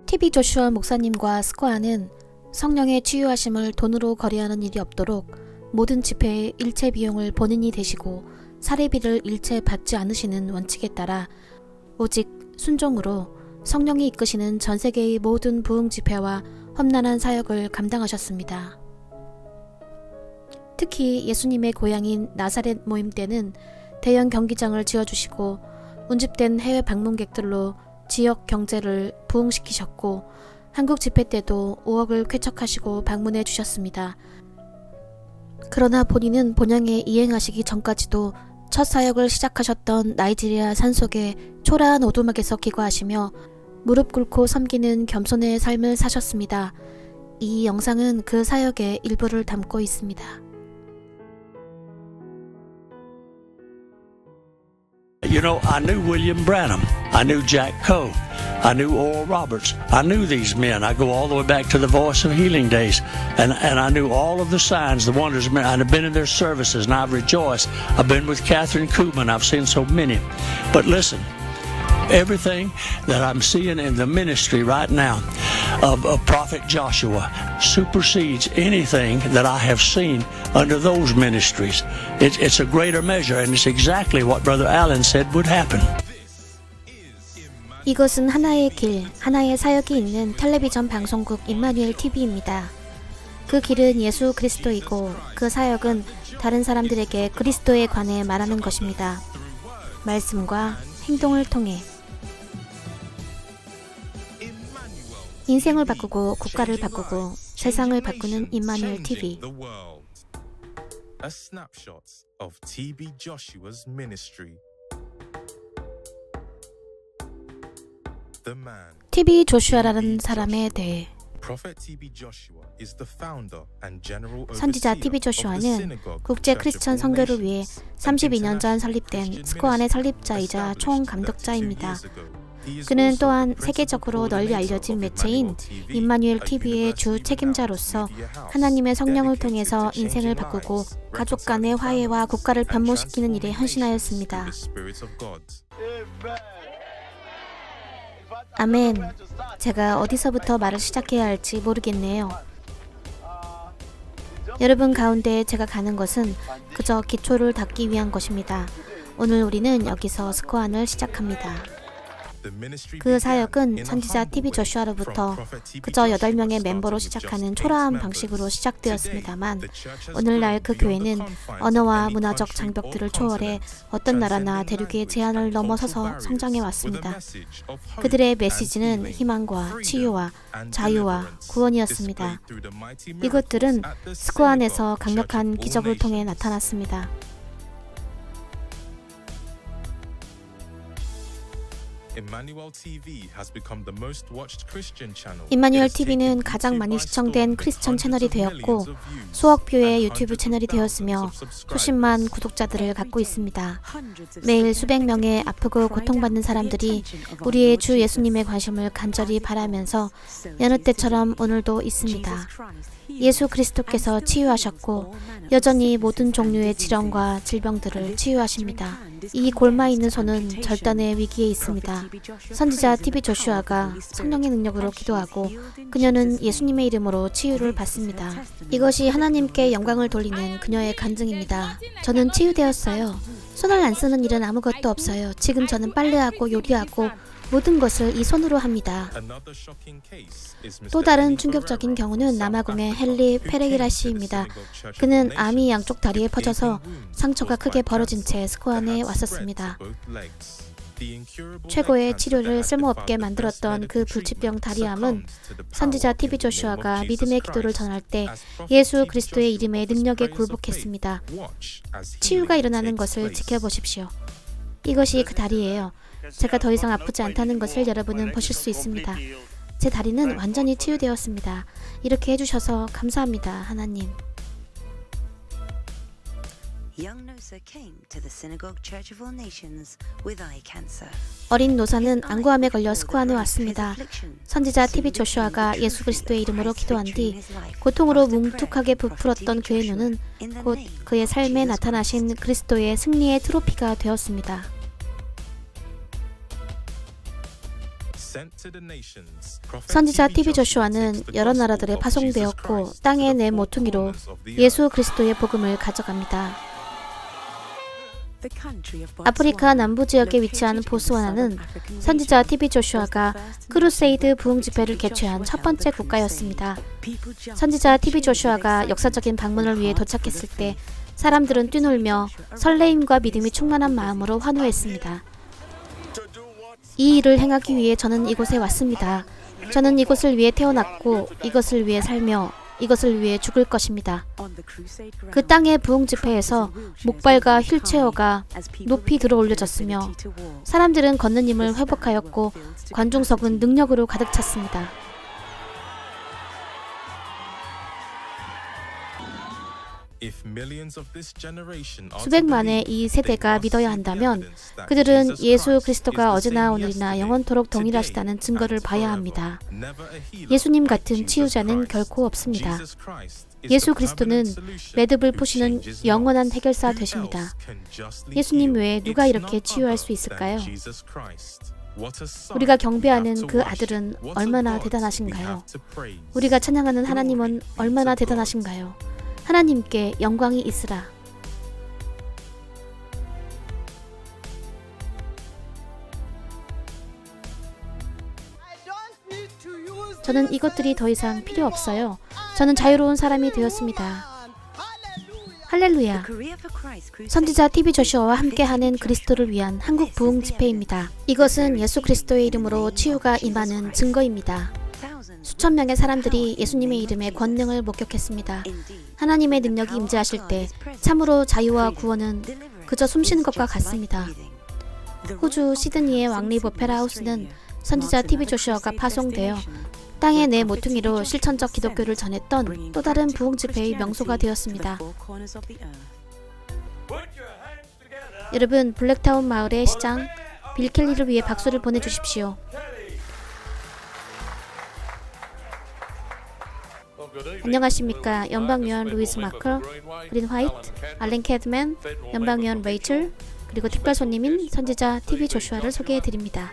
TV 조슈아 목사님과 스코아는 성령의 치유하심을 돈으로 거래하는 일이 없도록 모든 집회의 일체 비용을 본인이 대시고 사례비를 일체 받지 않으시는 원칙에 따라 오직 순종으로 성령이 이끄시는 전 세계의 모든 부흥 집회와 험난한 사역을 감당하셨습니다. 특히 예수님의 고향인 나사렛 모임 때는 대형 경기장을 지어주시고 운집된 해외 방문객들로 지역 경제를 부흥시키셨고 한국 집회 때도 5억을 쾌척하시고 방문해 주셨습니다. 그러나 본인은 본향에 이행하시기 전까지도 첫 사역을 시작하셨던 나이지리아 산속의 초라한 오두막에서 기거하시며 무릎 꿇고 섬기는 겸손의 삶을 사셨습니다. 이 영상은 그 사역의 일부를 담고 있습니다. You know, I knew William Branham. I knew Jack Coe. I knew Oral Roberts. I knew these men. I go all the way back to the Voice of Healing days. And I knew all of the signs, the wonders. I've been in their services, and I've rejoiced. I've been with Catherine Kuhlman. I've seen so many. But listen, everything that I'm seeing in the ministry right now of Prophet Joshua supersedes anything that I have seen under those ministries. It's a greater measure, and it's exactly what Brother Allen said would happen. 이것은 하나의 길, 하나의 사역이 있는 텔레비전 방송국 임마누엘 TV입니다. 그 길은 예수 그리스도이고 그 사역은 다른 사람들에게 그리스도에 관해 말하는 것입니다. 말씀과 행동을 통해 인생을 바꾸고 국가를 바꾸고 세상을 바꾸는 임마누엘 TV. A snapshot of TB Joshua's ministry. The man. TV 조슈아라는 사람에 대해 Prophet TB Joshua is the founder and general 선지자 overseer TV of the 조슈아는 synagogue 국제 Church of 크리스천 All 선교를 위해 Nations, 32년 전 설립된 스코안의 설립자이자 총감독자입니다. 그는 그는 또한 세계적으로 널리 알려진 매체인 임마누엘 TV의 주 책임자로서 하나님의 성령을 통해서 인생을 바꾸고 가족 간의 화해와 국가를 변모시키는 일에 헌신하였습니다. 아멘. 제가 어디서부터 말을 시작해야 할지 모르겠네요. 여러분 가운데 제가 가는 것은 그저 기초를 닦기 위한 것입니다. 오늘 우리는 여기서 스코안을 시작합니다. 그 사역은 선지자 TV 조슈아로부터 그저 8명의 멤버로 시작하는 초라한 방식으로 시작되었습니다만 오늘날 그 교회는 언어와 문화적 장벽들을 초월해 어떤 나라나 대륙의 제한을 넘어서서 성장해 왔습니다. 그들의 메시지는 희망과 치유와 자유와 구원이었습니다. 이것들은 스코안에서 강력한 기적을 통해 나타났습니다. 임마누엘 TV는 가장 많이 시청된 크리스천 채널이 되었고 수억 뷰의 유튜브 채널이 되었으며 수십만 구독자들을 갖고 있습니다. 매일 수백 명의 아프고 고통받는 사람들이 우리의 주 예수님의 관심을 간절히 바라면서 여느 때처럼 오늘도 있습니다. 예수 그리스도께서 치유하셨고 여전히 모든 종류의 질병과 질병들을 치유하십니다. 이 골마 있는 손은 절단의 위기에 있습니다. 선지자 TV 조슈아가 성령의 능력으로 기도하고 그녀는 예수님의 이름으로 치유를 받습니다. 이것이 하나님께 영광을 돌리는 그녀의 간증입니다. 저는 치유되었어요. 손을 안 쓰는 일은 아무것도 없어요. 지금 저는 빨래하고 요리하고 모든 것을 이 손으로 합니다. 또 다른 충격적인 경우는 남아공의 헨리 페레이라 씨입니다. 그는 암이 양쪽 다리에 퍼져서 상처가 크게 벌어진 채 스코안에 왔었습니다. 최고의 치료를 쓸모없게 만들었던 그 불치병 다리암은 선지자 TV 조슈아가 믿음의 기도를 전할 때 예수 그리스도의 이름의 능력에 굴복했습니다. 치유가 일어나는 것을 지켜보십시오. 이것이 그 다리예요. 제가 더 이상 아프지 않다는 것을 여러분은 보실 수 있습니다. 제 다리는 완전히 치유되었습니다. 이렇게 해주셔서 감사합니다, 하나님. 어린 노사는 안구암에 걸려 스코안에 왔습니다. 선지자 TV 조슈아가 예수 그리스도의 이름으로 기도한 뒤 고통으로 뭉툭하게 부풀었던 그의 눈은 곧 그의 삶에 나타나신 그리스도의 승리의 트로피가 되었습니다. Sent to the nations, Prophet 선지자 TB TV 조슈아는 takes the 여러 gospel 나라들에 of 파송되었고 Jesus Christ 땅의 to 네 the four 모퉁이로 corners of the 예수 earth. 그리스도의 복음을 가져갑니다. 아프리카 남부 지역에 위치한 보스와나는 선지자 TV 조슈아가 크루세이드 부흥 집회를 개최한 첫 번째 국가였습니다. 선지자 TV 조슈아가 역사적인 방문을 위해 도착했을 때 사람들은 뛰놀며 설레임과 믿음이 충만한 마음으로 환호했습니다. 이 일을 행하기 위해 저는 이곳에 왔습니다. 저는 이곳을 위해 태어났고 이것을 위해 살며 이것을 위해 죽을 것입니다. 그 땅의 부흥 집회에서 목발과 휠체어가 높이 들어 올려졌으며 사람들은 걷는 힘을 회복하였고 관중석은 능력으로 가득 찼습니다. If millions of this generation are to 수백만의 believe, 이 세대가 they must 믿어야 see the 한다면 evidence that 그들은 Jesus 예수 Christ 그리스도가 is the 어제나 same 오늘이나 yesterday, 영원토록 today, 동일하시다는 증거를 and 봐야 forever. 합니다. Never a healer 예수님 like 같은 Jesus 치유자는 Christ. 결코 없습니다. Jesus Christ is 예수 the 그리스도는 permanent solution 매듭을 who 푸시는 changes 영원한 not. 해결사 Who 되십니다. else can justly 예수님 heal? 외에 누가 It's 이렇게 none 치유할 other 수 than 있을까요? Jesus Christ. What a son 우리가 we have 경배하는 to 그 worship. 아들은 What a 얼마나 God we 대단하신가요? have to praise. 우리가 찬양하는 Glory 하나님은 be 얼마나 to God. 대단하신가요? 하나님께 영광이 있으라. 저는 이것들이 더 이상 필요 없어요. 저는 자유로운 사람이 되었습니다. 할렐루야. 선지자 TV 조슈아와 함께하는 그리스도를 위한 한국 부흥 집회입니다. 이것은 예수 그리스도의 이름으로 치유가 임하는 증거입니다. 수천 명의 사람들이 예수님의 이름의 권능을 목격했습니다. 하나님의 능력이 임재하실 때 참으로 자유와 구원은 그저 숨쉬는 것과 같습니다. 호주 시드니의 왕립 오페라 하우스는 선지자 TV 조슈아가 파송되어 땅의 네 모퉁이로 실천적 기독교를 전했던 또 다른 부흥 집회의 명소가 되었습니다. 여러분, 블랙타운 마을의 시장 빌 켈리를 위해 박수를 보내주십시오. 안녕하십니까. 연방의원 루이스 마클, 그린 화이트, 알렌 캐드맨, 연방의원 레이첼, 그리고 특별 손님인 선지자 TV 조슈아를 소개해드립니다.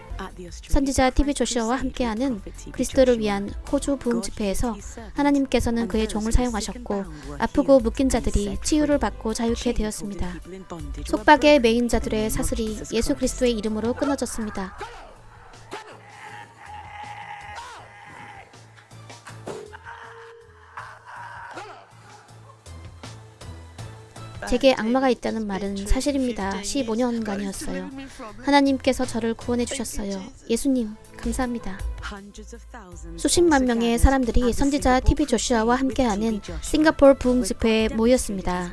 선지자 TV 조슈아와 함께하는 그리스도를 위한 호주 부흥 집회에서 하나님께서는 그의 종을 사용하셨고 아프고 묶인 자들이 치유를 받고 자유케 되었습니다. 속박에 매인 자들의 사슬이 예수 그리스도의 이름으로 끊어졌습니다. 제게 악마가 있다는 말은 사실입니다. 15년간이었어요. 하나님께서 저를 구원해 주셨어요. 예수님, 감사합니다. 수십만 명의 사람들이 선지자 TV 조슈아와 함께하는 싱가포르 부흥 집회에 모였습니다.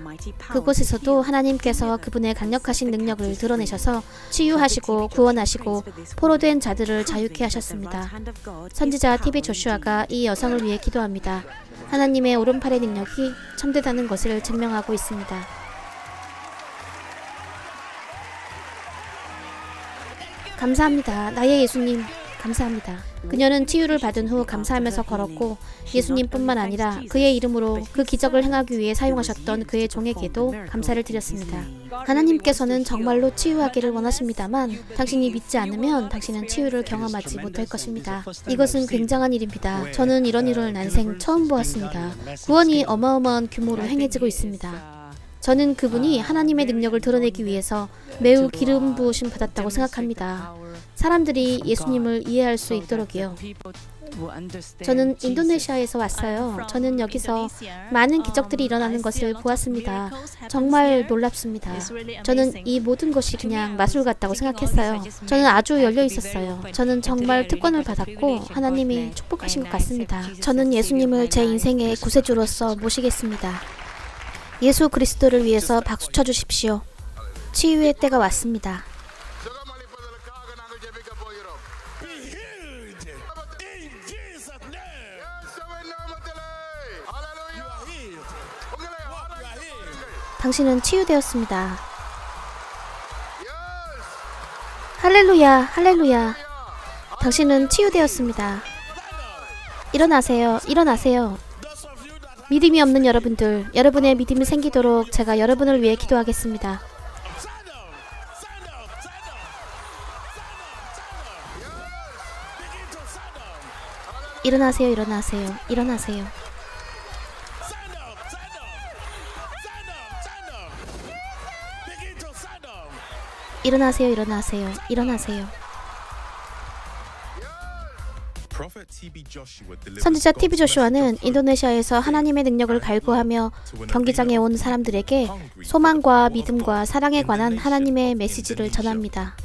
그곳에서도 하나님께서 그분의 강력하신 능력을 드러내셔서 치유하시고 구원하시고 포로된 자들을 자유케 하셨습니다. 선지자 TV 조슈아가 이 여성을 위해 기도합니다. 하나님의 오른팔의 능력이 참되다는 것을 증명하고 있습니다. 감사합니다. 나의 예수님, 감사합니다. 그녀는 치유를 받은 후 감사하면서 걸었고 예수님뿐만 아니라 그의 이름으로 그 기적을 행하기 위해 사용하셨던 그의 종에게도 감사를 드렸습니다. 하나님께서는 정말로 치유하기를 원하십니다만 당신이 믿지 않으면 당신은 치유를 경험하지 못할 것입니다. 이것은 굉장한 일입니다. 저는 이런 일을 난생 처음 보았습니다. 구원이 어마어마한 규모로 행해지고 있습니다. 저는 그분이 하나님의 능력을 드러내기 위해서 매우 기름 부으심 받았다고 생각합니다. 사람들이 예수님을 이해할 수 있도록이요. 저는 인도네시아에서 왔어요. 저는 여기서 많은 기적들이 일어나는 것을 보았습니다. 정말 놀랍습니다. 저는 이 모든 것이 그냥 마술 같다고 생각했어요. 저는 아주 열려 있었어요. 저는 정말 특권을 받았고 하나님이 축복하신 것 같습니다. 저는 예수님을 제 인생의 구세주로서 모시겠습니다. 예수 그리스도를 위해서 박수 쳐주십시오. 치유의 때가 왔습니다. 당신은 치유되었습니다. 할렐루야, 할렐루야. 당신은 치유되었습니다. 일어나세요, 일어나세요. 믿음이 없는 여러분들, 여러분의 믿음이 생기도록 제가 여러분을 위해 기도하겠습니다. 일어나세요, 일어나세요, 일어나세요. Stand up, stand up. Stand up, stand up. Begin to stand up. 일어나세요, 일어나세요, 일어나세요. Prophet TB Joshua delivered 선지자 God's TV 조슈아는 message of hope 인도네시아에서 하나님의 능력을 갈구하며 경기장에 온 사람들에게 소망과 믿음과 사랑에 관한 하나님의 메시지를 전합니다.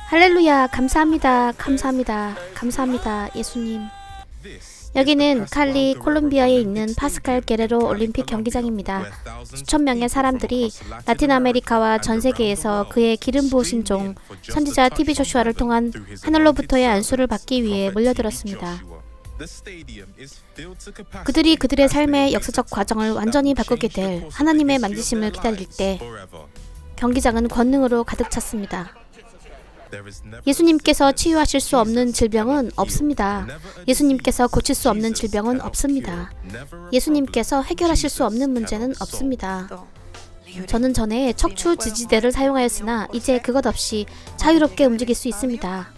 할렐루야, 감사합니다, 감사합니다, 감사합니다, 예수님. 여기는 칼리 콜롬비아에 있는 파스칼 게레로 올림픽 경기장입니다. 수천 명의 사람들이 라틴 아메리카와 전 세계에서 그의 기름 부으신 종 선지자 TV 조슈아를 통한 하늘로부터의 안수를 받기 위해 몰려들었습니다. 그들이 그들의 삶의 역사적 과정을 완전히 바꾸게 될 하나님의 만지심을 기다릴 때 경기장은 권능으로 가득 찼습니다. 예수님께서 치유하실 수 없는 질병은 없습니다. 예수님께서 고칠 수 없는 질병은 없습니다. 예수님께서 해결하실 수 없는 문제는 없습니다. 저는 전에 척추 지지대를 사용하였으나 이제 그것 없이 자유롭게 움직일 수 있습니다.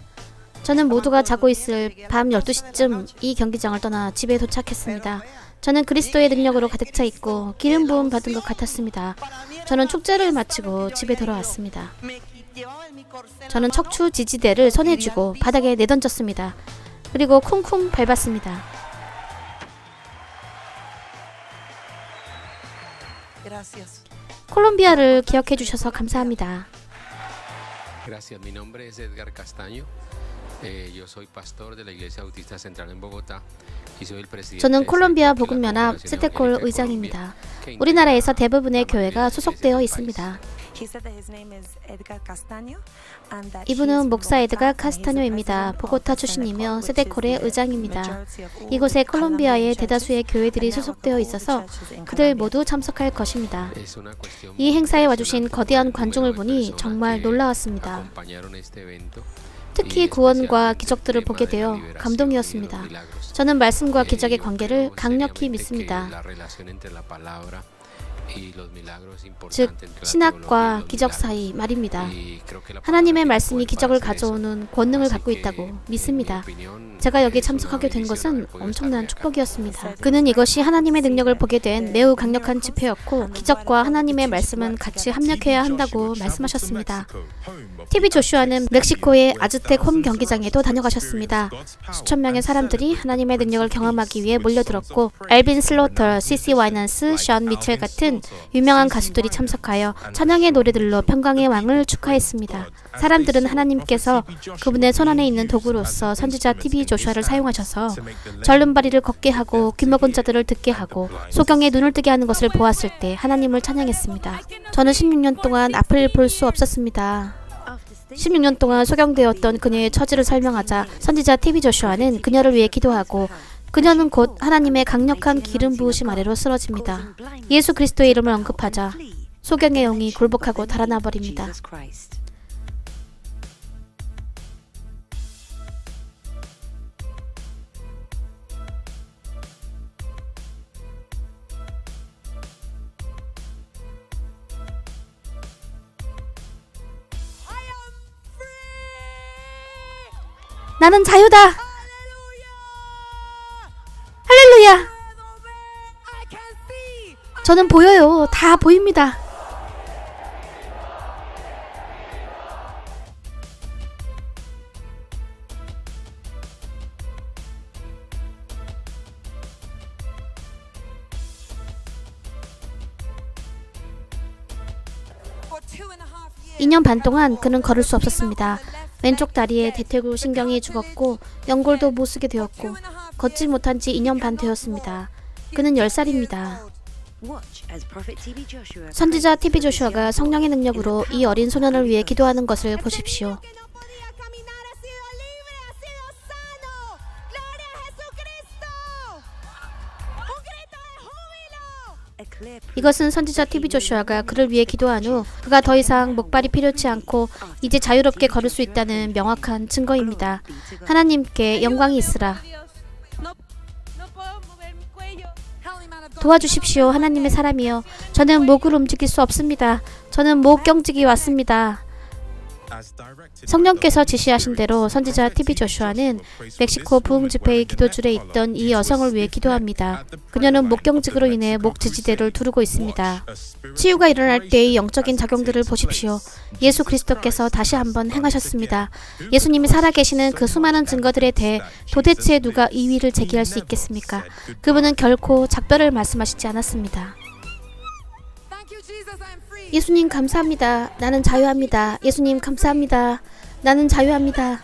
저는 모두가 자고 있을 밤 12시쯤 이 경기장을 떠나 집에 도착했습니다. 저는 그리스도의 능력으로 가득 차 있고 기름 부음 받은 것 같았습니다. 저는 축제를 마치고 집에 돌아왔습니다. 저는 척추 지지대를 손에 쥐고 바닥에 내던졌습니다. 그리고 쿵쿵 밟았습니다. 콜롬비아를 기억해 주셔서 감사합니다. Gracias. Mi nombre es Edgar Castaño. Yo soy pastor de la Iglesia Bautista Central en Bogotá. y soy el presidente 저는 콜롬비아 de la 복음연합 Congregación 세테콜 Evangélica de 의장입니다. Colombia, que 우리나라에서 integra 대부분의 la mayoría 교회가 de las 소속되어 iglesias del 있습니다. He said that his name is Edgar Castaño and that he is 이분은 from 목사 에드가 Bogotá and he's the 카스타뇨입니다. president 보고타 of 출신이며 Senecol, which is 세데콜의 the 의장입니다. majority of all 이곳에 the 콜롬비아의 Colombian 대다수의 churches 교회들이 and now of 소속되어 all the 있어서 churches in 그들 Colombia. 모두 참석할 것입니다. Es una cuestión 이 행사에 와주신 impresionante 거대한 por el 관중을 número de 보니 personas 정말 que 놀라웠습니다. acompañaron este evento. 특히 구원과 기적들을 보게 되어 감동이었습니다. 저는 말씀과 기적의 관계를 강력히 믿습니다. 즉, 신학과 기적 사이 말입니다. 하나님의 말씀이 기적을 가져오는 권능을 갖고 있다고 믿습니다. 제가 여기 참석하게 된 것은 엄청난 축복이었습니다. 그는 이것이 하나님의 능력을 보게 된 매우 강력한 집회였고 기적과 하나님의 말씀은 같이 합력해야 한다고 말씀하셨습니다. TV 조슈아는 멕시코의 아즈텍 홈 경기장에도 다녀가셨습니다. 수천 명의 사람들이 하나님의 능력을 경험하기 위해 몰려들었고 알빈 슬로터, CC 와이넌스, 션 미첼 같은 유명한 가수들이 참석하여 찬양의 노래들로 평강의 왕을 축하했습니다. 사람들은 하나님께서 그분의 손안에 있는 도구로서 선지자 TV 조슈아를 사용하셔서 절름발이를 걷게 하고 귀먹은 자들을 듣게 하고 소경의 눈을 뜨게 하는 것을 보았을 때 하나님을 찬양했습니다. 저는 16년 동안 앞을 볼 수 없었습니다. 16년 동안 소경되었던 그녀의 처지를 설명하자 선지자 TV 조슈아는 그녀를 위해 기도하고 그녀는 곧 하나님의 강력한 기름 부으심 아래로 쓰러집니다. 예수 그리스도의 이름을 언급하자 소경의 영이 굴복하고 달아나 버립니다. 나는 자유다. 할렐루야. 저는 보여요. 다 보입니다. 2년 반 동안 그는 걸을 수 없었습니다. 왼쪽 다리에 대퇴골 신경이 죽었고 연골도 못 쓰게 되었고 걷지 못한 지 2년 반 되었습니다. 그는 10살입니다. 선지자 TV 조슈아가 성령의 능력으로 이 어린 소년을 위해 기도하는 것을 보십시오. 이것은 선지자 TV 조슈아가 그를 위해 기도한 후 그가 더 이상 목발이 필요치 않고 이제 자유롭게 걸을 수 있다는 명확한 증거입니다. 하나님께 영광이 있으라. 도와주십시오, 하나님의 사람이여. 저는 목을 움직일 수 없습니다. 저는 목경직이 왔습니다. 성령께서 지시하신 대로 선지자 TV 조슈아는 멕시코 부흥 집회의 기도줄에 있던 이 여성을 위해 기도합니다. 그녀는 목경직으로 인해 목 지지대를 두르고 있습니다. 치유가 일어날 때의 영적인 작용들을 보십시오. 예수 그리스도께서 다시 한번 행하셨습니다. 예수님이 살아계시는 그 수많은 증거들에 대해 도대체 누가 이의를 제기할 수 있겠습니까? 그분은 결코 작별을 말씀하시지 않았습니다. 예수님 감사합니다. 나는 자유합니다. 예수님 감사합니다. 나는 자유합니다.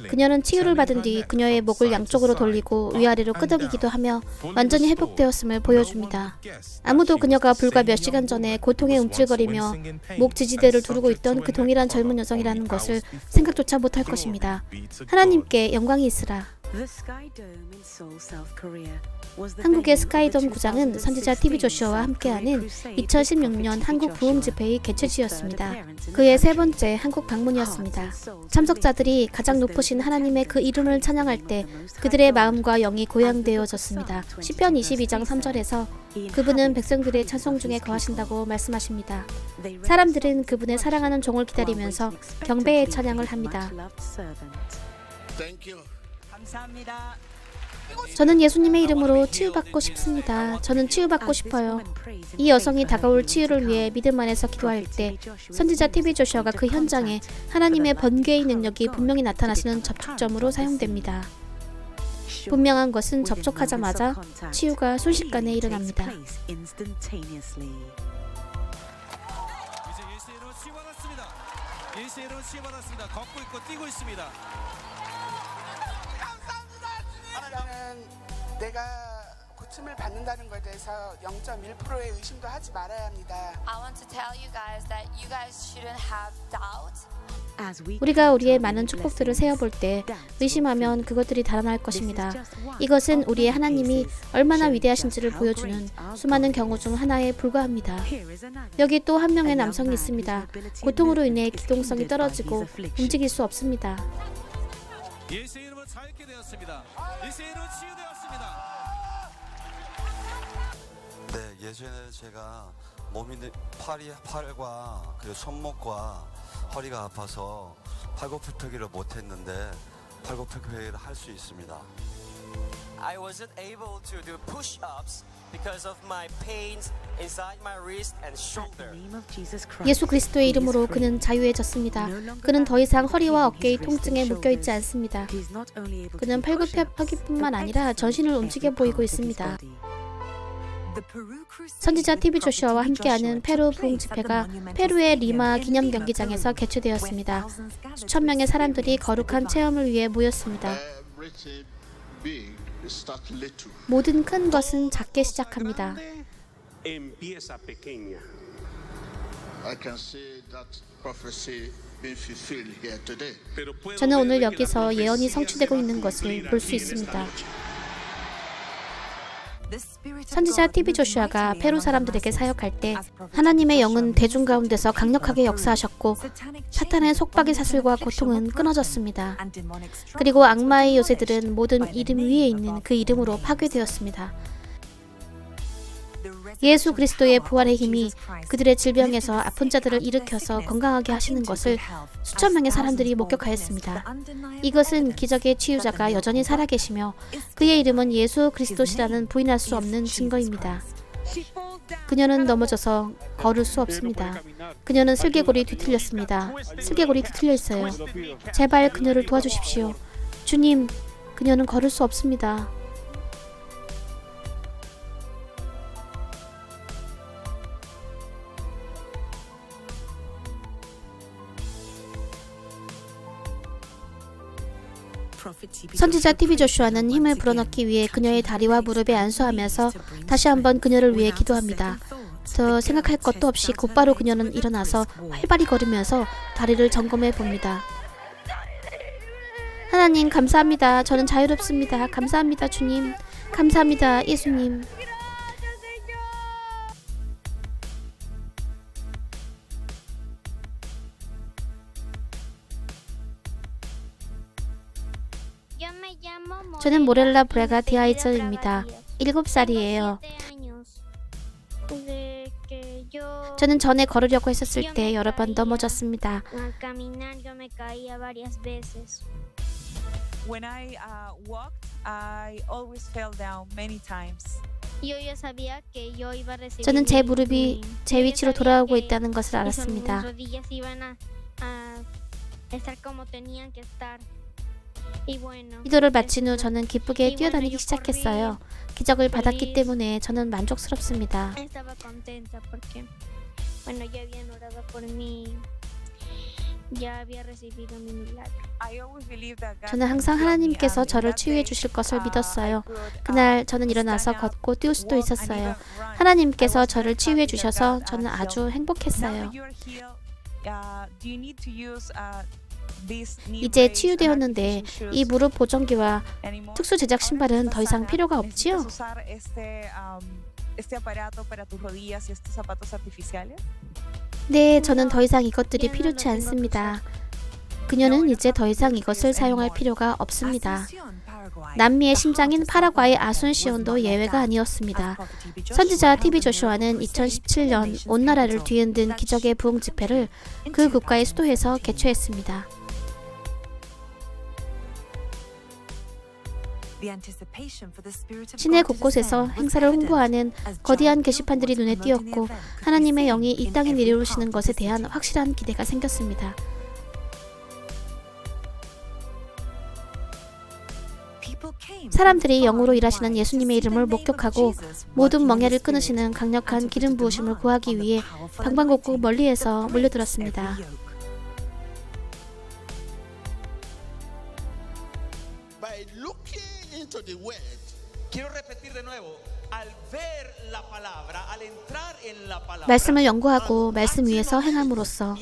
그녀는 치유를 받은 뒤 그녀의 목을 양쪽으로 돌리고 위아래로 끄덕이기도 하며 완전히 회복되었음을 보여줍니다. 아무도 그녀가 불과 몇 시간 전에 고통에 움찔거리며 목 지지대를 두르고 있던 그 동일한 젊은 여성이라는 것을 생각조차 못할 것입니다. 하나님께 영광이 있으라. 한국의 스카이돔 구장은 선지자 TV 조슈아와 함께하는 2016년 한국 부흥 집회의 개최지였습니다. 그의 세 번째 한국 방문이었습니다. 참석자들이 가장 높으신 하나님의 그 이름을 찬양할 때 그들의 마음과 영이 고양되어졌습니다. 시편 22장 3절에서 그분은 백성들의 찬송 중에 거하신다고 말씀하십니다. 사람들은 그분의 사랑하는 종을 기다리면서 경배의 찬양을 합니다. 감사합니다. 저는 예수님의 이름으로 치유받고 싶습니다. 저는 치유받고 싶어요. 이 여성이 다가올 치유를 위해 믿음 안에서 기도할 때 선지자 TV 조슈아가 그 현장에 하나님의 번개의 능력이 분명히 나타나시는 접촉점으로 사용됩니다. 분명한 것은 접촉하자마자 치유가 순식간에 일어납니다. 이제 예수로 치유받았습니다. 예수로 치유받았습니다. 걷고 있고 뛰고 있습니다. 하나님은 내가 고침을 받는다는 것에 대해서 0.1%의 의심도 하지 말아야 합니다. I want to tell you guys that you guys shouldn't have doubt. 우리가 우리의 많은 축복들을 세어볼 때 의심하면 그것들이 달아날 것입니다. 이것은 우리의 하나님이 얼마나 위대하신지를 보여주는 수많은 경우 중 하나에 불과합니다. 여기 또 한 명의 남성이 있습니다. 고통으로 인해 기동성이 떨어지고 움직일 수 없습니다. 예수의 이름으로 자유케 되었습니다. 예수의 이름으로 치유되었습니다. 네, 예전에 제가 몸이 팔과 그리고 손목과 허리가 아파서 팔굽혀펴기를 못했는데 팔굽혀펴기를 할 수 있습니다. I wasn't able to do push-ups because of my pains inside my wrist and shoulder. 예수 그리스도의 이름으로 그는 자유해졌습니다. 그는 더 이상 허리와 어깨의 통증에 묶여있지 않습니다. 그는 팔굽혀펴기뿐만 아니라 전신을 움직여 보이고 있습니다. 선지자 TV 조슈아와 함께하는 페루 부흥 집회가 페루의 리마 기념 경기장에서 개최되었습니다. 수천 명의 사람들이 거룩한 체험을 위해 모였습니다. 모든 큰 것은 작게 시작합니다. 저는 오늘 여기서 예언이 성취되고 있는 것을 볼 수 있습니다. 선지자 TV 조슈아가 페루 사람들에게 사역할 때 하나님의 영은 대중 가운데서 강력하게 역사하셨고 사탄의 속박의 사슬과 고통은 끊어졌습니다. 그리고 악마의 요새들은 모든 이름 위에 있는 그 이름으로 파괴되었습니다. 예수 그리스도의 부활의 힘이 그들의 질병에서 아픈 자들을 일으켜서 건강하게 하시는 것을 수천 명의 사람들이 목격하였습니다. 이것은 기적의 치유자가 여전히 살아계시며 그의 이름은 예수 그리스도시라는 부인할 수 없는 증거입니다. 그녀는 넘어져서 걸을 수 없습니다. 그녀는 슬개골이 뒤틀렸습니다. 슬개골이 뒤틀려 있어요. 제발 그녀를 도와주십시오. 주님, 그녀는 걸을 수 없습니다. 선지자 TV 조슈아는 힘을 불어넣기 위해 그녀의 다리와 무릎에 안수하면서 다시 한번 그녀를 위해 기도합니다. 더 생각할 것도 없이 곧바로 그녀는 일어나서 활발히 걸으면서 다리를 점검해 봅니다. 하나님 감사합니다. 저는 자유롭습니다. 감사합니다 주님. 감사합니다 예수님. 저는 모렐라 브레가 디아이저입니다. 7살이에요. 저는 전에 걸으려고 했었을 때 여러 번 넘어졌습니다. When I walked, I always fell down many times. 저는 제 무릎이 제 위치로 돌아오고 있다는 것을 알았습니다. 기도를 마친 후 저는 기쁘게 뛰어다니기 시작했어요. 기적을 받았기 때문에 저는 만족스럽습니다. 저는 항상 하나님께서 저를 치유해 주실 것을 믿었어요. 그날 저는 일어나서 걷고 뛰을 수도 있었어요. 하나님께서 저를 치유해 주셔서 저는 아주 행복했어요. 이제 치유되었는데 이 무릎 보정기와 특수 제작 신발은 더 이상 필요가 없지요? 네, 저는 더 이상 이것들이 필요치 않습니다. 그녀는 이제 더 이상 이것을 사용할 필요가 없습니다. 남미의 심장인 파라과이 아순시온도 예외가 아니었습니다. 선지자 TV 조슈아는 2017년 온 나라를 뒤흔든 기적의 부흥 집회를 그 국가의 수도에서 개최했습니다. 시내 곳곳에서 행사를 홍보하는 거대한 게시판들이 눈에 띄었고 하나님의 영이 이 땅에 내려오시는 것에 대한 확실한 기대가 생겼습니다. 사람들이 영으로 일하시는 예수님의 이름을 목격하고 모든 멍에를 끊으시는 강력한 기름 부으심을 구하기 위해 방방곡곡 멀리에서 몰려들었습니다. 말씀을 연구하고 말씀 위에서 행함으로써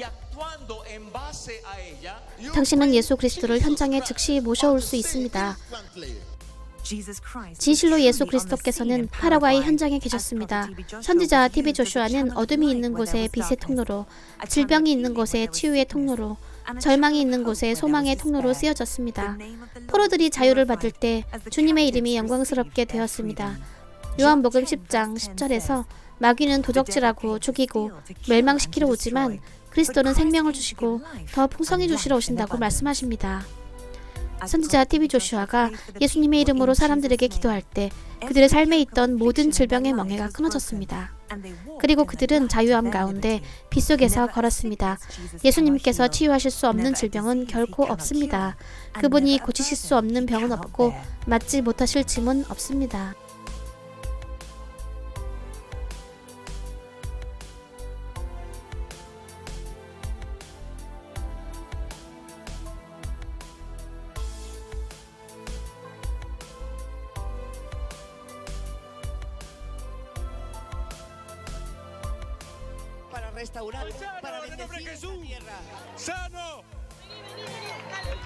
당신은 예수 그리스도를 현장에 즉시 모셔올 수 있습니다. 진실로 예수 그리스도께서는 파라과이 현장에 계셨습니다. 선지자 TV 조슈아는 어둠이 있는 곳에 빛의 통로로, 질병이 있는 곳에 치유의 통로로, 절망이 있는 곳에 소망의 통로로 쓰여졌습니다. 포로들이 자유를 받을 때 주님의 이름이 영광스럽게 되었습니다. 요한복음 10장 10절에서 마귀는 도적질하고 죽이고 멸망시키러 오지만 그리스도는 생명을 주시고 더 풍성히 주시러 오신다고 말씀하십니다. 선지자 TV 조슈아가 예수님의 이름으로 사람들에게 기도할 때 그들의 삶에 있던 모든 질병의 멍에가 끊어졌습니다. 그리고 그들은 자유함 가운데 빛 속에서 걸었습니다. 예수님께서 치유하실 수 없는 질병은 결코 없습니다. 그분이 고치실 수 없는 병은 없고 맞지 못하실 짐은 없습니다.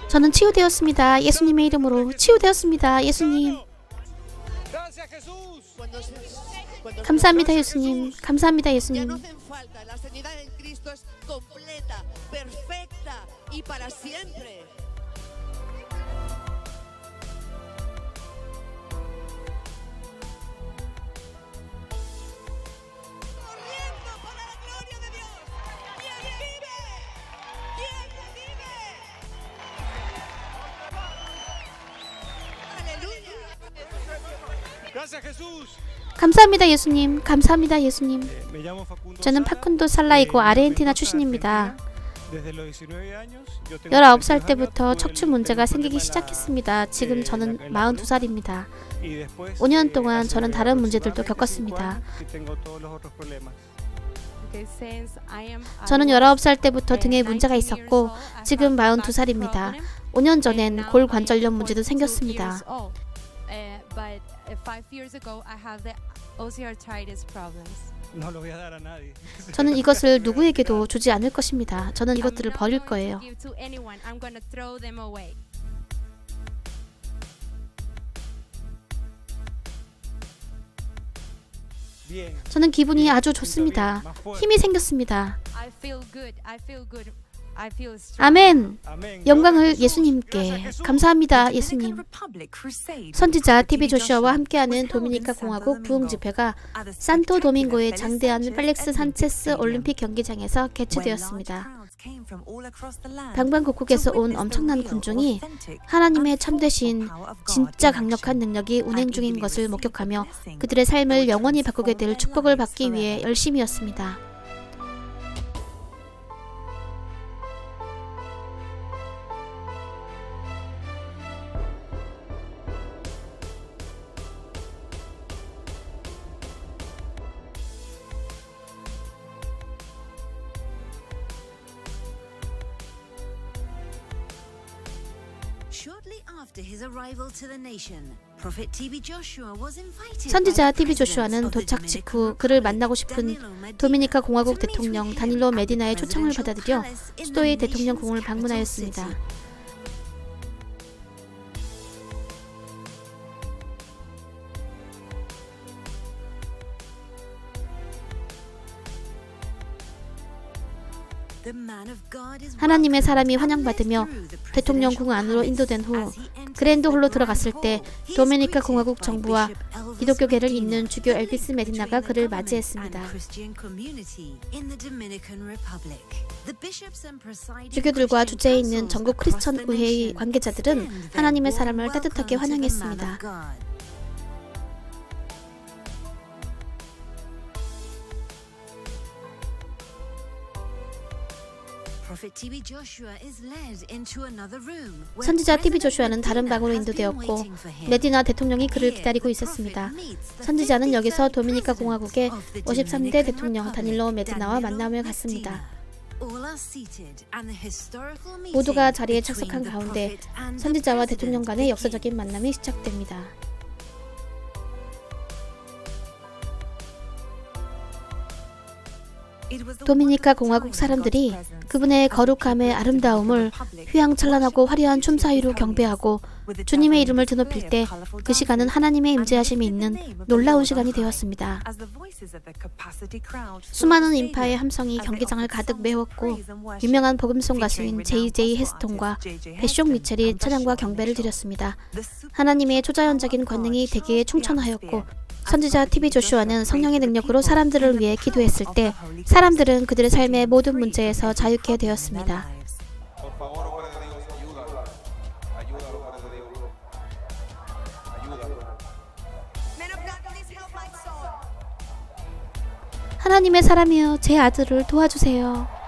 저는 치유되었습니다. 예수님의 이름으로 치유되었습니다. 예수님. 감사합니다 예수님. 감사합니다 예수님. 감사합니다 예수님. 감사합니다 예수님. 저는 파쿤도 살라이고 아르헨티나 출신입니다. 19살 때부터 척추 문제가 생기기 시작했습니다. 지금 저는 42살입니다. 5년 동안 저는 다른 문제들도 겪었습니다. 저는 19살 때부터 등에 문제가 있었고 지금 42살입니다. 5년 전엔 골관절염 문제도 생겼습니다. 저는 이것을 누구에게도 주지 않을 것입니다. 저는 이것들을 버릴 거예요. 저는 기분이 아주 좋습니다. 힘이 생겼습니다. 아멘! 영광을 예수님께. 감사합니다, 예수님. 선지자 TV 조슈아와 함께하는 도미니카 공화국 부흥 집회가 산토 도밍고의 장대한 펠릭스 산체스 올림픽 경기장에서 개최되었습니다. 방방곡곡에서 온 엄청난 군중이 하나님의 참되신 진짜 강력한 능력이 운행 중인 것을 목격하며 그들의 삶을 영원히 바꾸게 될 축복을 받기 위해 열심이었습니다. 선지자 TV 조슈아는 도착 직후 그를 만나고 싶은 도미니카 공화국 대통령 다닐로 메디나의 초청을 받아들여 수도의 대통령궁을 방문하였습니다. 하나님의 사람이 환영받으며 대통령궁 안으로 인도된 후 그랜드 홀로 들어갔을 때 도미니카 공화국 정부와 기독교계를 잇는 주교 엘비스 메디나가 그를 맞이했습니다. 주교들과 주재에 있는 전국 크리스천 의회의 관계자들은 하나님의 사람을 따뜻하게 환영했습니다. 선지자 TV 조슈아는 다른 방으로 인도되었고 메디나 대통령이 그를 기다리고 있었습니다. 선지자는 여기서 도미니카 공화국의 53대 대통령 다닐로 메디나와 만남을 갖습니다. 모두가 자리에 착석한 가운데 선지자와 대통령 간의 역사적인 만남이 시작됩니다. 도미니카 공화국 사람들이 그분의 거룩함의 아름다움을 휘황찬란하고 화려한 춤 사이로 경배하고 주님의 이름을 드높일 때 그 시간은 하나님의 임재하심이 있는 놀라운 시간이 되었습니다. 수많은 인파의 함성이 경기장을 가득 메웠고 유명한 복음송 가수인 J.J. 헤스톤과 배숑 미첼이 찬양과 경배를 드렸습니다. 하나님의 초자연적인 권능이 대기에 충천하였고 선지자 TV 조슈아는 성령의 능력으로 사람들을 위해 기도했을 때 사람들은 그들의 삶의 모든 문제에서 자유케 되었습니다. 하나님의 사람이여, 제 아들을 도와주세요.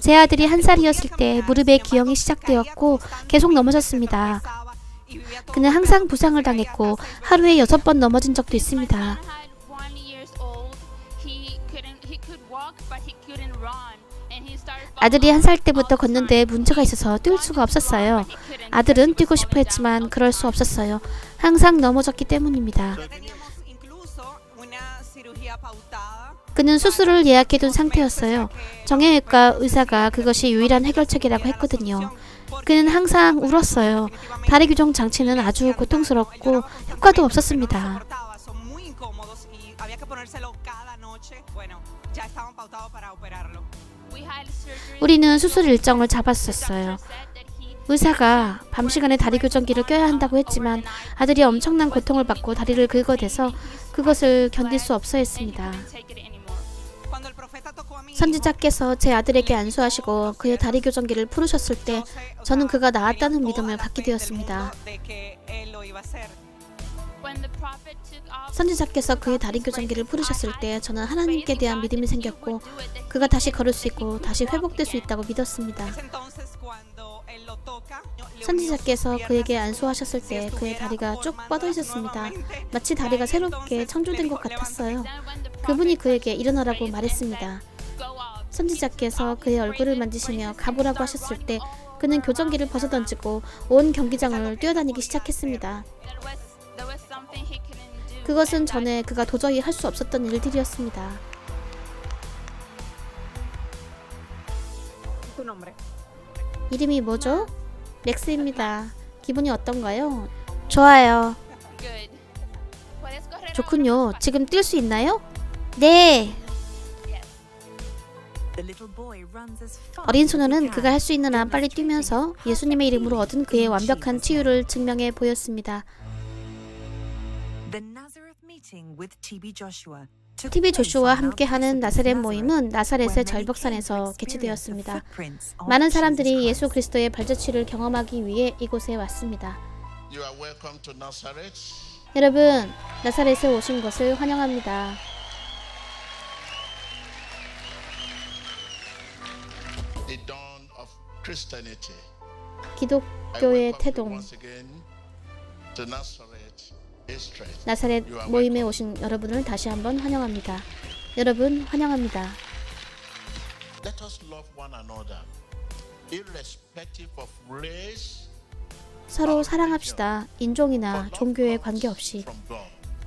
제 아들이 1살이었을 때 무릎에 기형이 시작되었고 계속 넘어졌습니다. 그는 항상 부상을 당했고 하루에 6번 넘어진 적도 있습니다. 아들이 1살 때부터 걷는데 문제가 있어서 뛸 수가 없었어요. 아들은 뛰고 싶어 했지만 그럴 수 없었어요. 항상 넘어졌기 때문입니다. 그는 수술을 예약해둔 상태였어요. 정형외과 의사가 그것이 유일한 해결책이라고 했거든요. 그는 항상 울었어요. 다리 교정 장치는 아주 고통스럽고 효과도 없었습니다. 우리는 수술 일정을 잡았었어요. 의사가 밤 시간에 다리 교정기를 껴야 한다고 했지만 아들이 엄청난 고통을 받고 다리를 긁어대서 그것을 견딜 수 없어 했습니다. 선지자께서 제 아들에게 안수하시고 그의 다리 교정기를 풀으셨을 때 저는 그가 나았다는 믿음을 갖게 되었습니다. 선지자께서 그의 다리 교정기를 풀으셨을 때 저는 하나님께 대한 믿음이 생겼고 그가 다시 걸을 수 있고 다시 회복될 수 있다고 믿었습니다. 선지자께서 그에게 안수하셨을 때 그의 다리가 쭉 뻗어 있었습니다. 마치 다리가 새롭게 창조된 것 같았어요. 그분이 그에게 일어나라고 말했습니다. 선지자께서 그의 얼굴을 만지시며 가보라고 하셨을 때 그는 교정기를 벗어던지고 온 경기장을 뛰어다니기 시작했습니다. 그것은 전에 그가 도저히 할 수 없었던 일들이었습니다. 이름이 뭐죠? 렉스입니다. 기분이 어떤가요? 좋아요. 좋군요. 지금 뛸 수 있나요? 네. 어린 소녀는 그가 할 수 있는 한 빨리 뛰면서 예수님의 이름으로 얻은 그의 완벽한 치유를 증명해 보였습니다. TB 조슈아와 함께하는 나사렛 모임은 나사렛의 절벽산에서 개최되었습니다. 많은 사람들이 예수 그리스도의 발자취를 경험하기 위해 이곳에 왔습니다. 여러분, 나사렛에 오신 것을 환영합니다. 기독교의 태동. 나사렛 모임에 오신 여러분을 다시 한번 환영합니다. 여러분 환영합니다. 서로 사랑합시다. 인종이나 종교에 관계없이.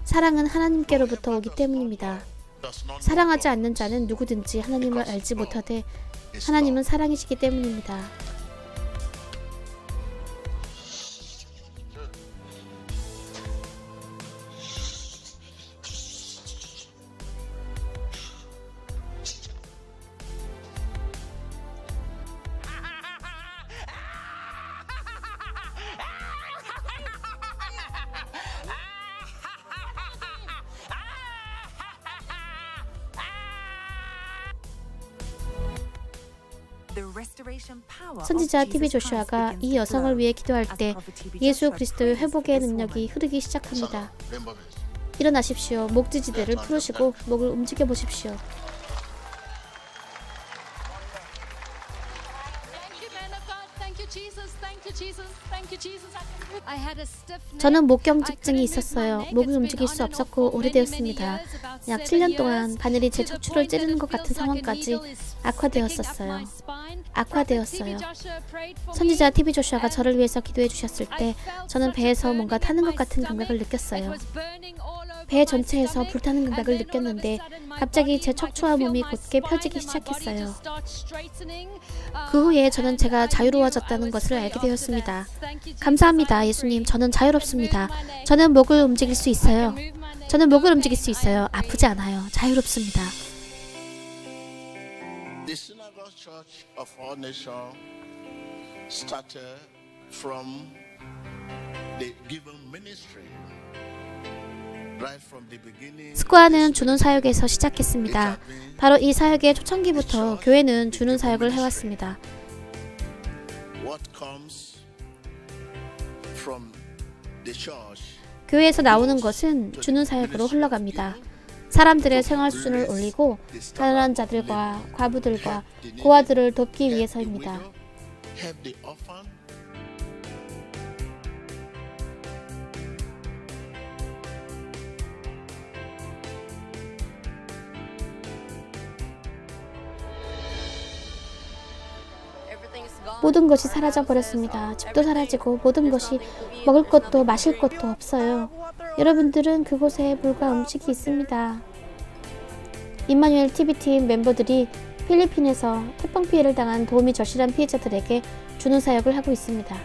사랑은 하나님께로부터 오기 때문입니다. 사랑하지 않는 자는 누구든지 하나님을 알지 못하되 하나님은 사랑이시기 때문입니다. 선지자 TB 조슈아가 이 여성을 위해 기도할 때 예수 그리스도의 회복의 능력이 흐르기 시작합니다. 일어나십시오. 목지지대를 풀으시고 목을 움직여 보십시오. 저는 목경직증이 있었어요. 목을 움직일 수 없었고 오래되었습니다. 약 7년 동안 바늘이 제 척추를 찌르는 것 같은 상황까지 악화되었어요. 선지자 TB 조슈아가 저를 위해서 기도해 주셨을 때 저는 배에서 뭔가 타는 것 같은 감각을 느꼈어요. 배 전체에서 불타는 감각을 느꼈는데 갑자기 제 척추와 몸이 곧게 펴지기 시작했어요. 그 후에 저는 제가 자유로워졌다는 것을 알게 되었습니다. 감사합니다, 예수님. 저는 자유롭습니다. 저는 목을 움직일 수 있어요. 아프지 않아요. 자유롭습니다. The Synagogue Church of All Nations started from the given ministry. 스코아는 주는 사역에서 시작했습니다. 바로 이 사역의 초창기부터 교회는 주는 사역을 해왔습니다. 교회에서 나오는 것은 주는 사역으로 흘러갑니다. 사람들의 생활 수준을 올리고 가난한 자들과 과부들과 고아들을 돕기 위해서입니다. 모든 것이 사라져 버렸습니다. 집도 사라지고 모든 것이 먹을 것도 마실 것도 없어요. 여러분들은 그곳에 물과 음식이 있습니다. 임마누엘 TV팀 멤버들이 필리핀에서 태풍 피해를 당한 도움이 절실한 피해자들에게 주는 사역을 하고 있습니다.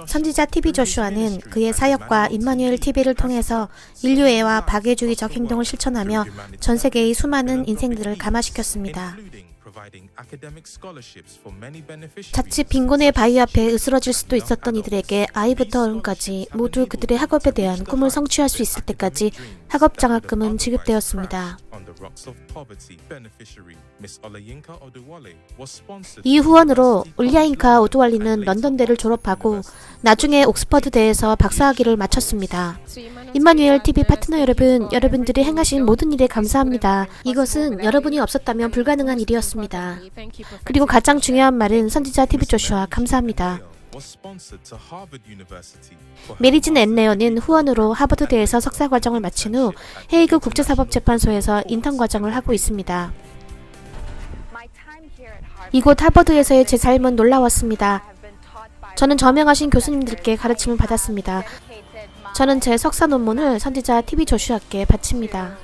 선지자 TV 조슈아는 그의 사역과 임마누엘 TV를 통해서 인류애와 박애주의적 행동을 실천하며 전 세계의 수많은 인생들을 감화시켰습니다. 자칫 빈곤의 바위 앞에 으스러질 수도 있었던 이들에게 아이부터 어른까지 모두 그들의 학업에 대한 꿈을 성취할 수 있을 때까지 학업 장학금은 지급되었습니다. 이 후원으로 울야인카 오두왈리는 런던대를 졸업하고 나중에 옥스퍼드대에서 박사학위를 마쳤습니다. 임마누엘 TV 파트너 여러분, 여러분들이 행하신 모든 일에 감사합니다. 이것은 여러분이 없었다면 불가능한 일이었습니다. 그리고 가장 중요한 말은 선지자 TV 조슈아 감사합니다. 메리진 앤레어는 후원으로 하버드대에서 석사과정을 마친 후 헤이그 국제사법재판소에서 인턴 과정을 하고 있습니다. 이곳 하버드에서의 제 삶은 놀라웠습니다. 저는 저명하신 교수님들께 가르침을 받았습니다. 저는 제 석사 논문을 선지자 TV 조슈아께 바칩니다.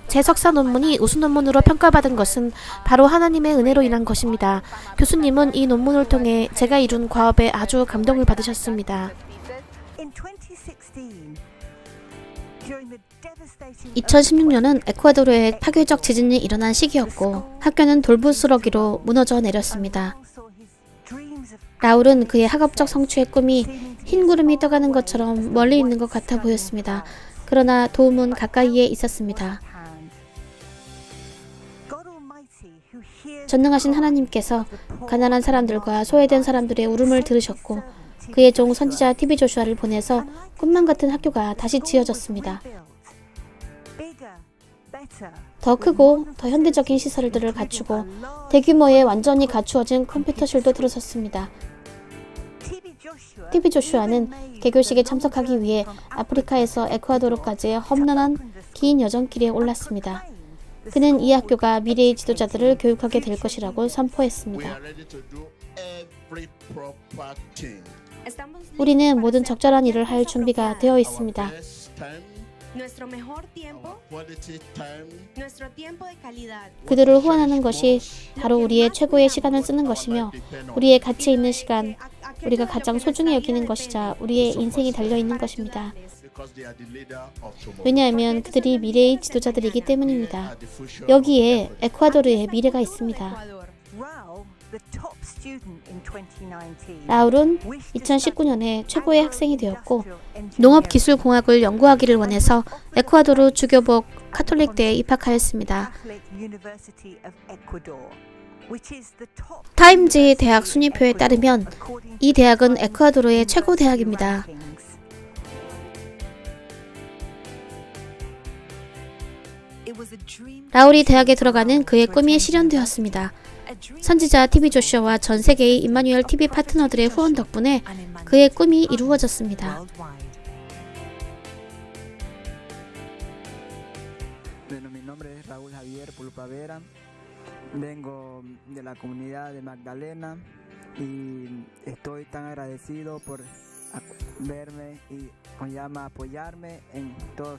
제 석사 논문이 우수 논문으로 평가받은 것은 바로 하나님의 은혜로 인한 것입니다. 교수님은 이 논문을 통해 제가 이룬 과업에 아주 감동을 받으셨습니다. 2016년은 에콰도르에 파괴적 지진이 일어난 시기였고 학교는 돌부스러기로 무너져 내렸습니다. 라울은 그의 학업적 성취의 꿈이 흰 구름이 떠가는 것처럼 멀리 있는 것 같아 보였습니다. 그러나 도움은 가까이에 있었습니다. 전능하신 하나님께서 가난한 사람들과 소외된 사람들의 울음을 들으셨고 그의 종 선지자 TV 조슈아를 보내서 꿈만 같은 학교가 다시 지어졌습니다. 더 크고 더 현대적인 시설들을 갖추고 대규모의 완전히 갖추어진 컴퓨터실도 들어섰습니다. TV 조슈아는 개교식에 참석하기 위해 아프리카에서 에콰도르까지의 험난한 긴 여정길에 올랐습니다. 그는 이 학교가 미래의 지도자들을 교육하게 될 것이라고 선포했습니다. 우리는 모든 적절한 일을 할 준비가 되어 있습니다. 그들을 후원하는 것이 바로 우리의 최고의 시간을 쓰는 것이며 우리의 가치 있는 시간, 우리가 가장 소중히 여기는 것이자 우리의 인생이 달려있는 것입니다. 왜냐하면 그들이 미래의 지도자들이기 때문입니다. 여기에 에콰도르의 미래가 있습니다. 라울은 2019년에 최고의 학생이 되었고 농업기술공학을 연구하기를 원해서 에콰도르 주교복 카톨릭대에 입학하였습니다. 타임지 대학 순위표에 따르면 이 대학은 에콰도르의 최고 대학입니다. 라울이 대학에 들어가는 그의 꿈이 실현되었습니다. 선지자 TV 조슈아와 전 세계의 임마누엘 TV 파트너들의 후원 덕분에 그의 꿈이 이루어졌습니다. Vengo de la comunidad de Magdalena y estoy tan agradecido por verme y apoyarme en todo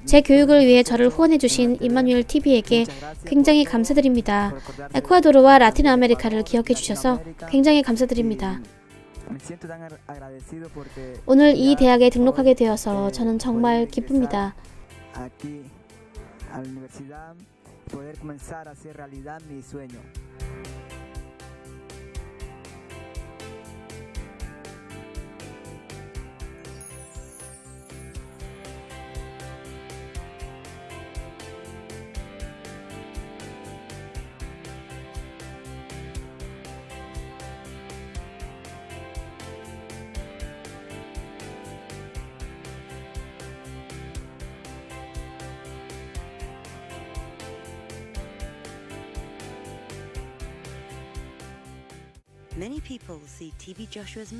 제 교육을 위해 저를 후원해주신 임마누엘 TV에게 굉장히 감사드립니다. 에콰도르와 라틴 아메리카를 기억해 주셔서 굉장히 감사드립니다. 오늘 이 대학에 등록하게 되어서 저는 정말 기쁩니다. poder comenzar a hacer realidad mi sueño.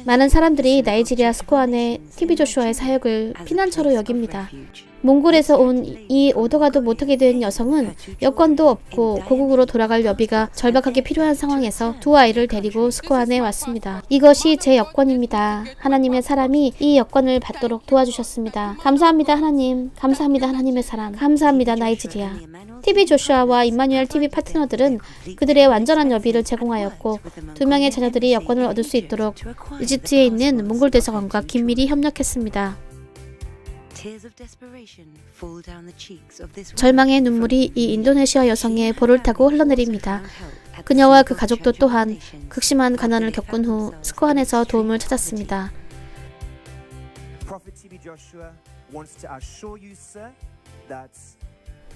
많은 사람들이 나이지리아 스코안의 TV 조슈아의 사역을 피난처로 여깁니다. 몽골에서 온 이 오더가도 못하게 된 여성은 여권도 없고 고국으로 돌아갈 여비가 절박하게 필요한 상황에서 두 아이를 데리고 스코안에 왔습니다. 이것이 제 여권입니다. 하나님의 사람이 이 여권을 받도록 도와주셨습니다. 감사합니다 하나님. 감사합니다 하나님의 사람. 감사합니다 나이지리아. TV 조슈아와 임마누엘 TV 파트너들은 그들의 완전한 여비를 제공하였고 2명의 자녀들이 여권을 얻을 수 있도록 이집트에 있는 몽골 대사관과 긴밀히 협력했습니다. 절망의 눈물이 이 인도네시아 여성의 볼을 타고 흘러내립니다. 그녀와 그 가족도 또한 극심한 가난을 겪은 후 스코안에서 도움을 찾았습니다.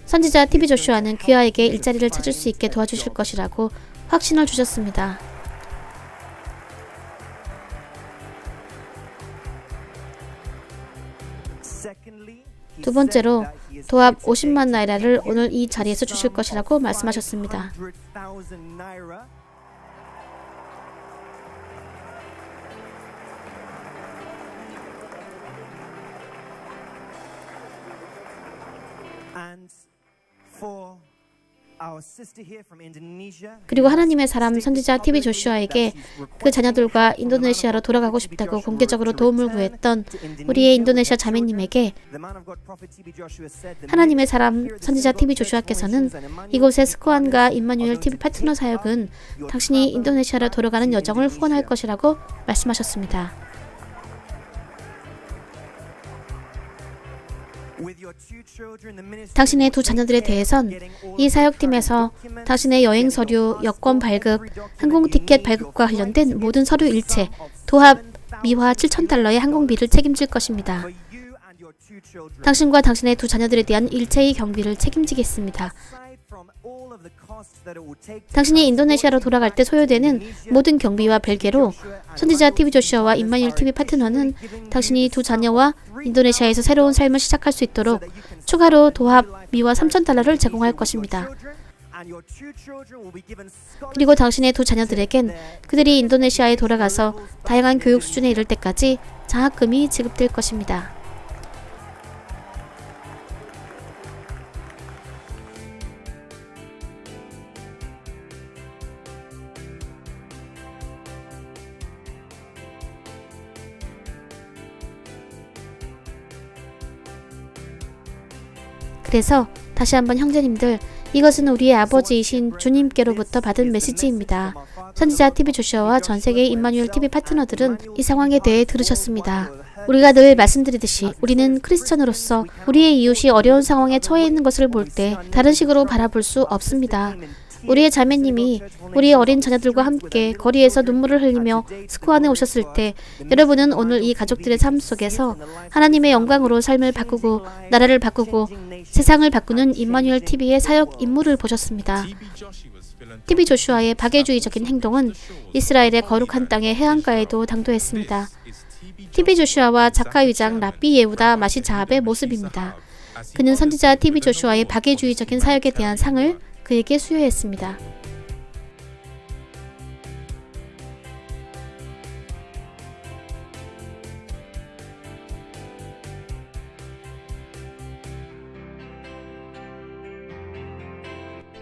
선지자 TV 조슈아는 귀하에게 일자리를 찾을 수 있게 도와주실 것이라고 확신을 주셨습니다. 두 번째로 도합 50만 나이라를 오늘 이 자리에서 주실 것이라고 말씀하셨습니다. 그리고 하나님의 사람 선지자 TV 조슈아에게 그 자녀들과 인도네시아로 돌아가고 싶다고 공개적으로 도움을 구했던 우리의 인도네시아 자매님에게 하나님의 사람 선지자 TV 조슈아께서는 이곳의 스코안과 임마누엘 TV 파트너 사역은 당신이 인도네시아로 돌아가는 여정을 후원할 것이라고 말씀하셨습니다. 당신의 두 자녀들에 대해선 이 사역팀에서 당신의 여행 서류, 여권 발급, 항공 티켓 발급과 관련된 모든 서류 일체, 도합 미화 7,000달러의 항공비를 책임질 것입니다. 당신과 당신의 두 자녀들에 대한 일체의 경비를 책임지겠습니다. 당신이 인도네시아로 돌아갈 때 소요되는 모든 경비와 별개로 선지자 TV 조슈아와 임마누엘 TV 파트너는 당신이 두 자녀와 인도네시아에서 새로운 삶을 시작할 수 있도록 추가로 도합 미화 3,000달러를 제공할 것입니다. 그리고 당신의 두 자녀들에겐 그들이 인도네시아에 돌아가서 다양한 교육 수준에 이를 때까지 장학금이 지급될 것입니다. 그래서 다시 한번 형제님들, 이것은 우리의 아버지이신 주님께로부터 받은 메시지입니다. 선지자 TV 조슈아와 전 세계의 임마누엘 TV 파트너들은 이 상황에 대해 들으셨습니다. 우리가 늘 말씀드리듯이 우리는 크리스천으로서 우리의 이웃이 어려운 상황에 처해 있는 것을 볼 때 다른 식으로 바라볼 수 없습니다. 우리의 자매님이 우리 어린 자녀들과 함께 거리에서 눈물을 흘리며 스코안에 오셨을 때 여러분은 오늘 이 가족들의 삶 속에서 하나님의 영광으로 삶을 바꾸고 나라를 바꾸고 세상을 바꾸는 임마누엘 TV의 사역 임무를 보셨습니다. TV 조슈아의 박애주의적인 행동은 이스라엘의 거룩한 땅의 해안가에도 당도했습니다. TV 조슈아와 자카 위장 라비 예후다 마시 자합의 모습입니다. 그는 선지자 TV 조슈아의 박애주의적인 사역에 대한 상을 그에게 수여했습니다.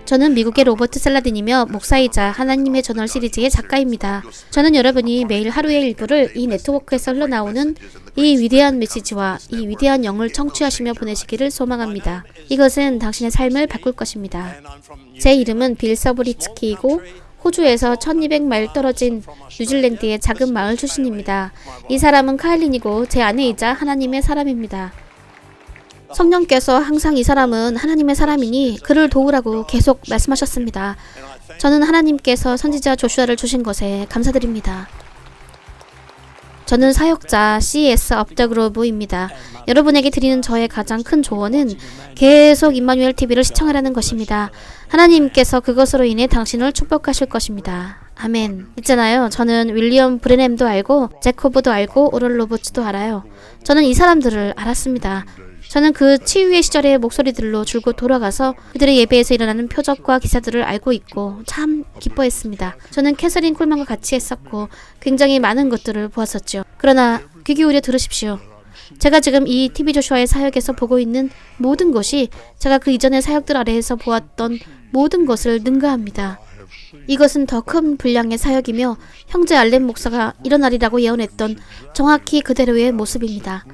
저는 미국의 로버트 살라딘이며 목사이자 하나님의 저널 시리즈의 작가입니다. 저는 여러분이 매일 하루의 일부를 이 네트워크에서 흘러나오는 이 위대한 메시지와 이 위대한 영을 청취하시며 보내시기를 소망합니다. 이것은 당신의 삶을 바꿀 것입니다. 제 이름은 빌 서브리츠키이고 호주에서 1200마일 떨어진 뉴질랜드의 작은 마을 출신입니다. 이 사람은 카일린이고 제 아내이자 하나님의 사람입니다. 성령께서 항상 이 사람은 하나님의 사람이니 그를 도우라고 계속 말씀하셨습니다. 저는 하나님께서 선지자 조슈아를 주신 것에 감사드립니다. 저는 사역자 CS 업더그로브입니다. 여러분에게 드리는 저의 가장 큰 조언은 계속 임마누엘 TV를 시청하라는 것입니다. 하나님께서 그것으로 인해 당신을 축복하실 것입니다. 아멘. 있잖아요. 저는 윌리엄 브레넴도 알고 제코브도 알고 오럴 로버츠도 알아요. 저는 이 사람들을 알았습니다. 저는 그 치유의 시절의 목소리들로 줄곧 돌아가서 그들의 예배에서 일어나는 표적과 기사들을 알고 있고 참 기뻐했습니다. 저는 캐서린 콜만과 같이 했었고 굉장히 많은 것들을 보았었죠. 그러나 귀 기울여 들으십시오. 제가 지금 이 TV 조슈아의 사역에서 보고 있는 모든 것이 제가 그 이전의 사역들 아래에서 보았던 모든 것을 능가합니다. 이것은 더 큰 분량의 사역이며 형제 알렌 목사가 일어나리라고 예언했던 정확히 그대로의 모습입니다.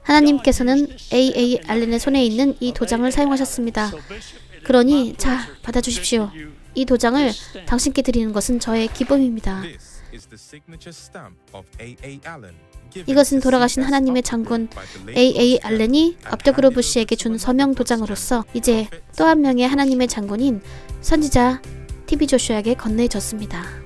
하나님께서는 A.A. 알렌의 손에 있는 이 도장을 사용하셨습니다. 그러니 자, 받아주십시오. 이 도장을 당신께 드리는 것은 저의 기쁨입니다. 이것은 돌아가신 하나님의 장군 A.A. 알렌이 업더그로브 씨에게 준 서명 도장으로서 이제 또 한 명의 하나님의 장군인 선지자 TV 조슈아에게 건네졌습니다.